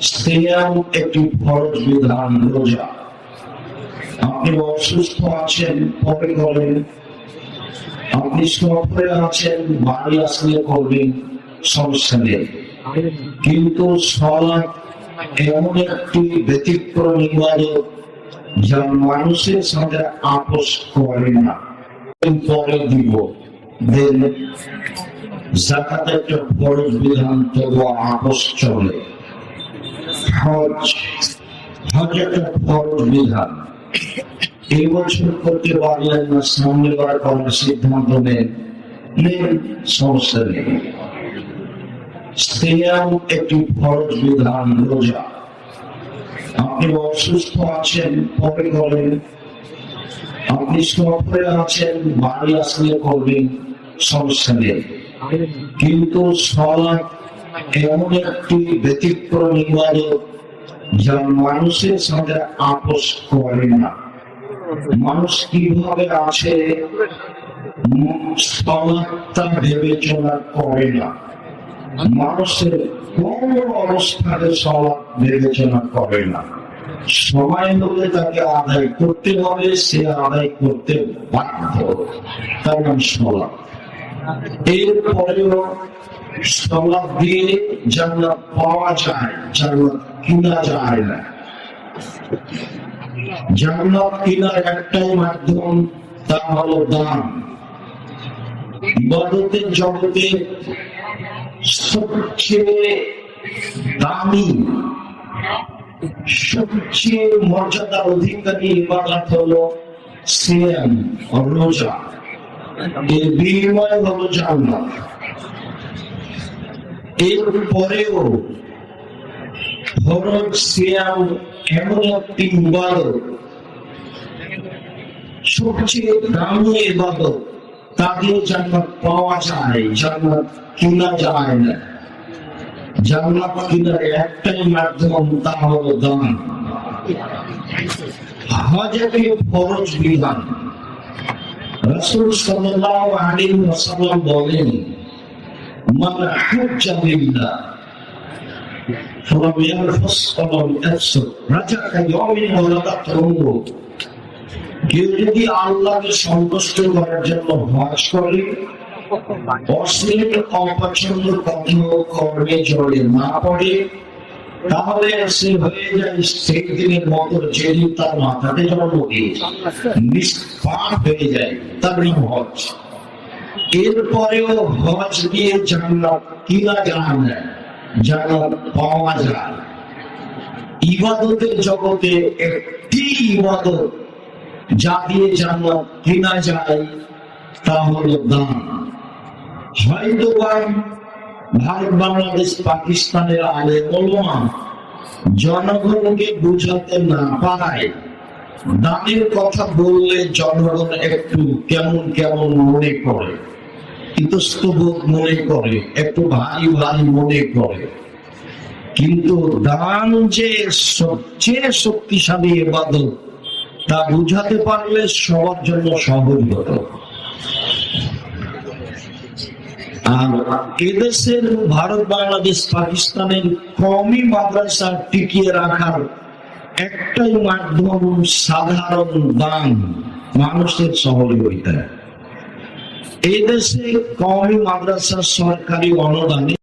সিয়াম একটি ফরজ বিধান, রোজা। আপনি অসুস্থ আছেন পরে করেন, আপনি সফরে আছেন বাড়ি আসলে করবেন, সমস্যা নেই। কিন্তু সালাত এমন একটি ব্যতিক্রম ইবাদত যা মানুষের সাথে আপোষ করে না। পরে দিব দেন যাকাত একটা ফরজ বিধান, তবু আপোষ চলে। হজ একটা ফরজ বিধান, এই বছর করতে পারলেন না, সামনে বার করার সিদ্ধান্ত নেন, সমস্যা নেই। সিয়াম একটি ফরজ বিধান, রোজা। আপনি অসুস্থ আছেন পরে করেন, আপনি সফরে আছেন বাড়ি আসলে করবেন, সমস্যা নেই। কিন্তু সালাত এমন একটি ব্যতিক্রম ইবাদত যা মানুষের সাথে আপোষ করে না। মানুষ কিভাবে আছে সালাতটা বিবেচনা করে না, মানুষের কোন অবস্থাতে সালাত বিবেচনা করে না। সময় হলে তাকে আদায় করতে হবে, সে আদায় করতে বাধ্য, তার নাম সালাত। এরপরেও সালাত দিয়ে জান্নাত পাওয়া যায়, জান্নাত কিনা যায় না। জান্নাত কিনার একটাই মাধ্যম, তা হলো দান। ইবাদতের জগতে সবচেয়ে দামি, সবচেয়ে মর্যাদার অধিকারী ইবাদত হলো সিয়াম, রোজা। এর বিনিময় হলো জান্নাত। এরপরেও ফরজ সিয়াম এমন একটি ইবাদত, সবচেয়ে দামি ইবাদত, তাদের জান্নাত পাওয়া যায়, জান্নাত কিনা যায় না। জান্নাত কিনার একটাই মাধ্যম, তা হলো দান। হজ একটি ফরজ বিধান। রাসূল সাল্লাল্লাহু আলাইহি ওয়াসাল্লাম বলেন, মান হাজ্জা লিল্লাহ ফালাম ইয়ারফুস ওয়ালাম ইয়াফসুক রাজা'a কায়াউমিন ওয়ালাদাতহু উম্মুহু। কেউ যদি আল্লাহকে সন্তুষ্ট করার জন্য হজ করে, অশ্লীল অপছন্দ কথা কর্মে জড়ে না পড়ে, তাহলে সে হয়ে যায় সেই দিনের মতো যেদিন তার মাথাতে জন্ম দিয়েছে, নিষ্পাপ হয়ে যায়, তার নাম হজ। এরপরেও হজ দিয়ে জান্নাত কিনা যায় না, জান্নাত পাওয়া যায়। ইবাদতের জগতে একটি ইবাদত যা দিয়ে জান্নাত কিনা যায়, তা হলো দান। হয়তো ভারত, বাংলাদেশ, পাকিস্তানের আলেম ওলামা জনগণকে বুঝাতে না পারায় দানের কথা বললে জনগণ একটু কেমন কেমন মনে করে, ইতস্তবোধ মনে করে, একটু ভারী ভারী মনে করে। কিন্তু দান যে সবচেয়ে শক্তিশালী ইবাদত, তা বুঝাতে পারলে সবার জন্য সহজ হতো। আর এদেশের ভারত, বাংলাদেশ, পাকিস্তানের কওমি মাদ্রাসা টিকিয়ে রাখার একটাই মাধ্যম, সাধারণ দান, মানুষের সহযোগিতা। এই দেশে কওমি মাদ্রাসা সরকারি অনুদানে